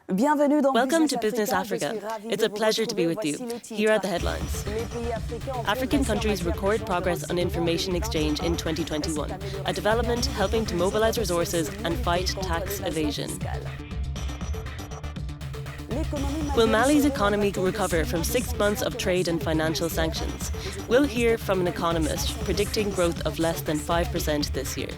Welcome to Business Africa. It's a pleasure to be with you. Here are the headlines. African countries record progress on information exchange in 2021, a development helping to mobilize resources and fight tax evasion. Will Mali's economy recover from 6 months of trade and financial sanctions? We'll hear from an economist predicting growth of less than 5% this year.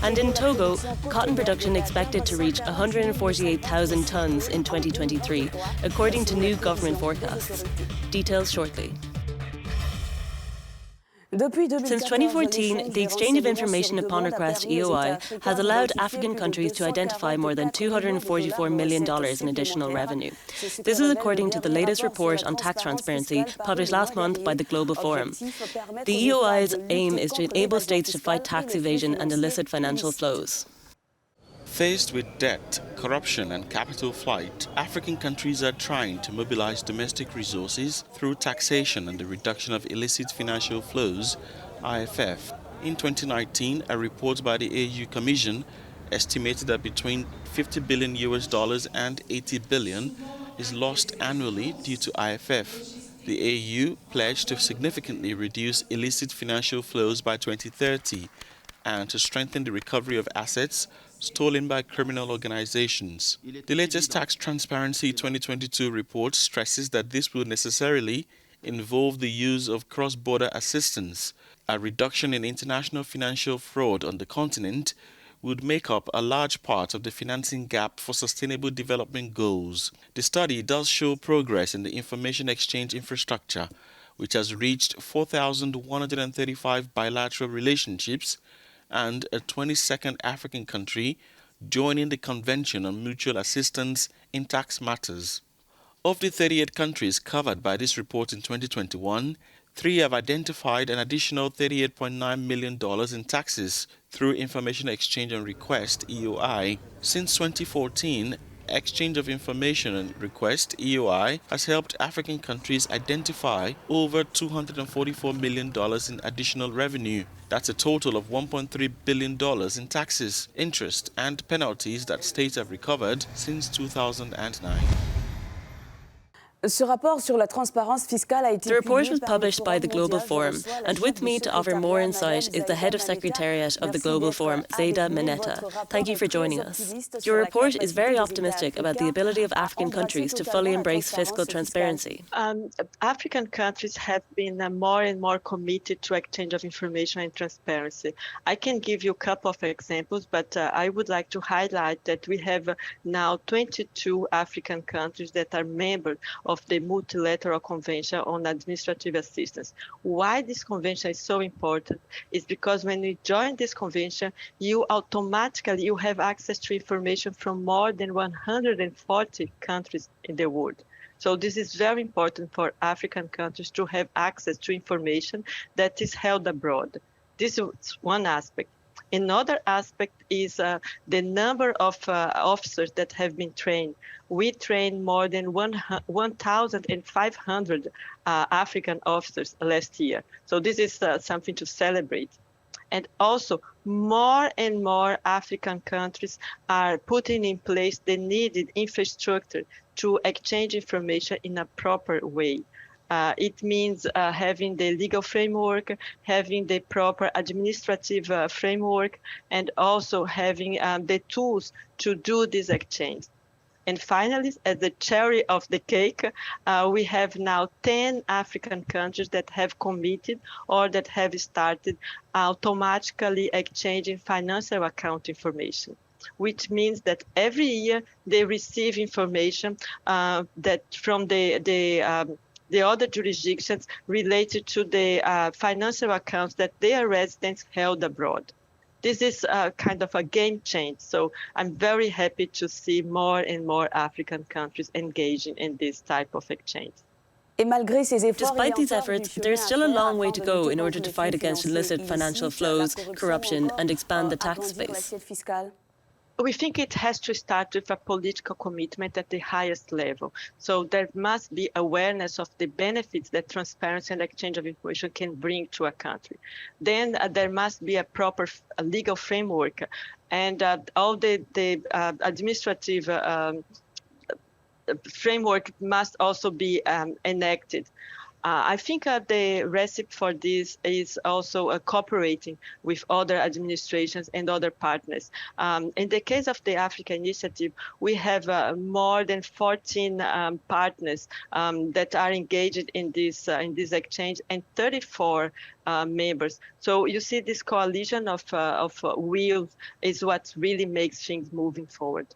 And in Togo, cotton production expected to reach 148,000 tonnes in 2023, according to new government forecasts. Details shortly. Since 2014, the exchange of information upon request (EOI) has allowed African countries to identify more than $244 million in additional revenue. This is according to the latest report on tax transparency published last month by the Global Forum. The EOI's aim is to enable states to fight tax evasion and illicit financial flows. Faced with debt, corruption and capital flight, African countries are trying to mobilize domestic resources through taxation and the reduction of illicit financial flows, IFF. In 2019, a report by the AU Commission estimated that between $50 billion and $80 billion is lost annually due to IFF. The AU pledged to significantly reduce illicit financial flows by 2030 and to strengthen the recovery of assets stolen by criminal organizations. The latest Tax Transparency 2022 report stresses that this will necessarily involve the use of cross-border assistance. A reduction in international financial fraud on the continent would make up a large part of the financing gap for sustainable development goals. The study does show progress in the information exchange infrastructure, which has reached 4,135 bilateral relationships and a 22nd African country joining the Convention on Mutual Assistance in Tax Matters. Of the 38 countries covered by this report in 2021, 3 have identified an additional $38.9 million in taxes through Information Exchange on Request, EOI. Since 2014, Exchange of Information on Request, EOI, has helped African countries identify over $244 million in additional revenue. That's a total of $1.3 billion in taxes, interest, and penalties that states have recovered since 2009. The report was published by the Global Forum, and with me to offer more insight is the Head of Secretariat of the Global Forum, Zayda Mineta. Thank you for joining us. Your report is very optimistic about the ability of African countries to fully embrace fiscal transparency. African countries have been more and more committed to exchange of information and transparency. I can give you a couple of examples, but I would like to highlight that we have now 22 African countries that are members of the Multilateral Convention on Administrative Assistance. Why this convention is so important is because when you join this convention, you automatically have access to information from more than 140 countries in the world. So this is very important for African countries to have access to information that is held abroad. This is one aspect. Another aspect is the number of officers that have been trained. We trained more than 1,500 African officers last year. So this is something to celebrate. And also, more and more African countries are putting in place the needed infrastructure to exchange information in a proper way. It means having the legal framework, having the proper administrative framework, and also having the tools to do this exchange. And finally, as the cherry of the cake, we have now 10 African countries that have committed or that have started automatically exchanging financial account information, which means that every year they receive information that from the other jurisdictions related to the financial accounts that their residents held abroad. This is kind of a game change. So I'm very happy to see more and more African countries engaging in this type of exchange. Despite these efforts, there is still a long way to go in order to fight against illicit financial flows, corruption, and expand the tax space. We think it has to start with a political commitment at the highest level. So there must be awareness of the benefits that transparency and exchange of information can bring to a country. Then there must be a proper legal framework, and all the administrative framework must also be enacted. I think the recipe for this is also cooperating with other administrations and other partners. In the case of the Africa Initiative, we have more than 14 partners that are engaged in this exchange, and 34 members. So you see, this coalition of wheels is what really makes things moving forward.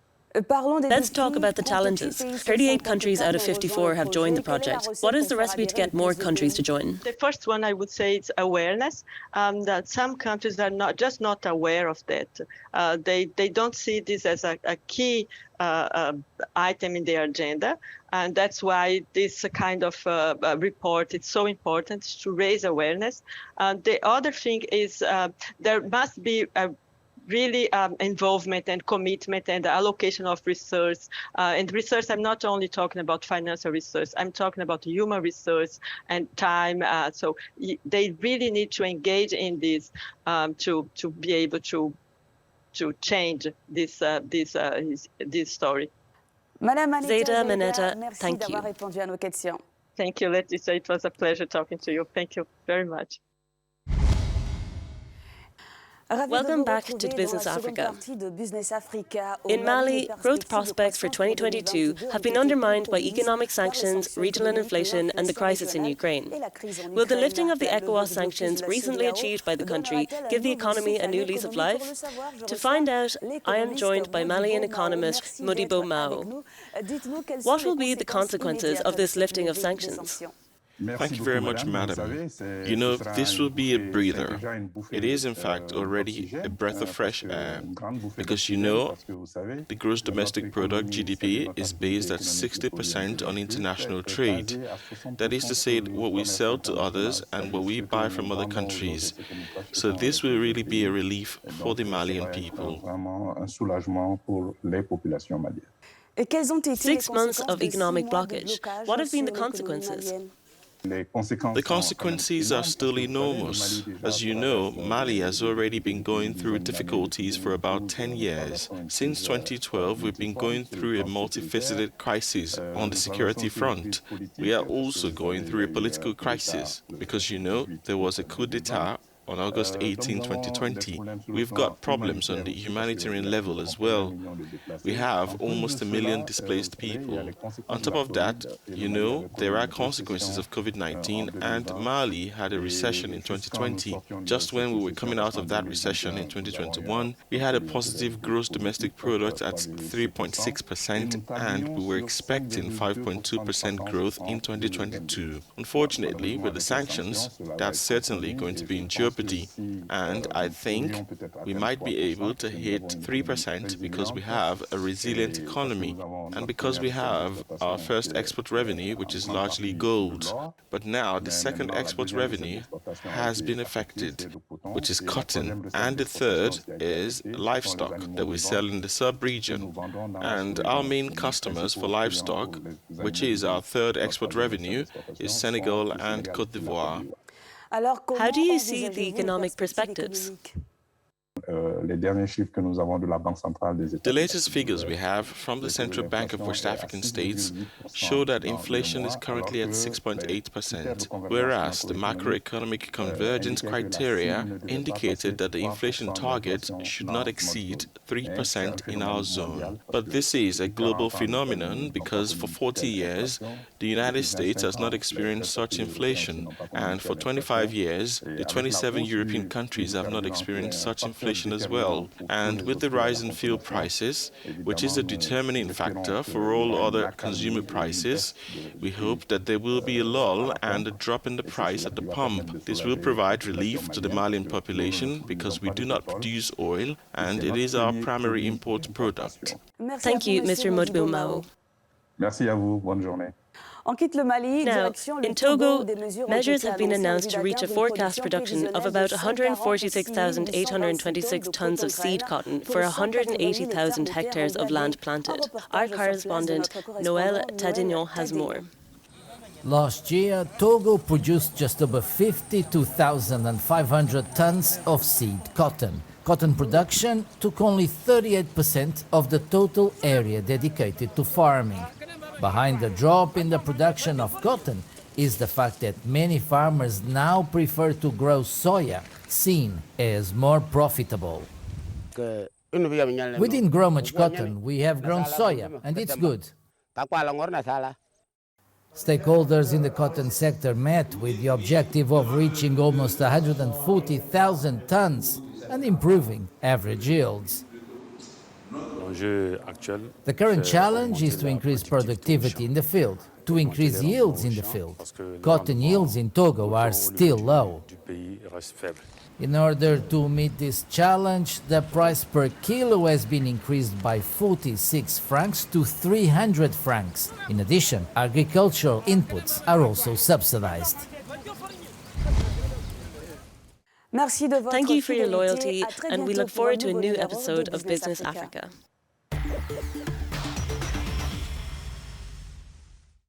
Let's talk about the challenges. 38 countries out of 54 have joined the project. What is the recipe to get more countries to join? The first one I would say is awareness. That some countries are not aware of that. They don't see this as a key item in their agenda, and that's why this kind of report is so important, to raise awareness. The other thing is there must be a really involvement and commitment and allocation of research. And research, I'm not only talking about financial research, I'm talking about human research and time. So they really need to engage in this to be able to change this story. Zeta Mineta, thank you. Thank you, Leticia. It was a pleasure talking to you. Thank you very much. Welcome back to Business Africa. In Mali, growth prospects for 2022 have been undermined by economic sanctions, regional inflation and the crisis in Ukraine. Will the lifting of the ECOWAS sanctions recently achieved by the country give the economy a new lease of life? To find out, I am joined by Malian economist Modibo Mao. What will be the consequences of this lifting of sanctions? Thank you very much, madam. You know, this will be a breather. It is, in fact, already a breath of fresh air, because you know, the gross domestic product, GDP, is based at 60% on international trade. That is to say, what we sell to others and what we buy from other countries. So this will really be a relief for the Malian people. 6 months of economic blockage. What have been the consequences? The consequences are still enormous. As you know, Mali has already been going through difficulties for about 10 years. Since 2012, we've been going through a multifaceted crisis on the security front. We are also going through a political crisis because, you know, there was a coup d'etat on August 18, 2020. We've got problems on the humanitarian level as well. We have almost 1 million displaced people. On top of that, you know, there are consequences of COVID-19, and Mali had a recession in 2020. Just when we were coming out of that recession in 2021, we had a positive gross domestic product at 3.6%, and we were expecting 5.2% growth in 2022. Unfortunately, with the sanctions, that's certainly going to be in jeopardy. And I think we might be able to hit 3% because we have a resilient economy and because we have our first export revenue, which is largely gold. But now the second export revenue has been affected, which is cotton. And the third is livestock that we sell in the sub-region. And our main customers for livestock, which is our third export revenue, is Senegal and Côte d'Ivoire. How do you see the economic perspectives? The latest figures we have from the Central Bank of West African States show that inflation is currently at 6.8%, whereas the macroeconomic convergence criteria indicated that the inflation target should not exceed 3% in our zone. But this is a global phenomenon because for 40 years, the United States has not experienced such inflation, and for 25 years, the 27 European countries have not experienced such inflation as well. And with the rise in fuel prices, which is a determining factor for all other consumer prices, we hope that there will be a lull and a drop in the price at the pump. This will provide relief to the Malian population because we do not produce oil and it is our primary import product. Thank you, Mr. Modibo Mao. Merci à vous. Bonne journée. Now, in Togo, measures have been announced to reach a forecast production of about 146,826 tonnes of seed cotton for 180,000 hectares of land planted. Our correspondent, Noël Tadignon, has more. Last year, Togo produced just over 52,500 tons of seed cotton. Cotton production took only 38% of the total area dedicated to farming. Behind the drop in the production of cotton is the fact that many farmers now prefer to grow soya, seen as more profitable. We didn't grow much cotton, we have grown soya, and it's good. Stakeholders in the cotton sector met with the objective of reaching almost 140,000 tons and improving average yields. The current challenge is to increase productivity in the field, to increase yields in the field. Cotton yields in Togo are still low. In order to meet this challenge, the price per kilo has been increased by 46 francs to 300 francs. In addition, agricultural inputs are also subsidized. Thank you for your loyalty, and we look forward to a new episode of Business Africa.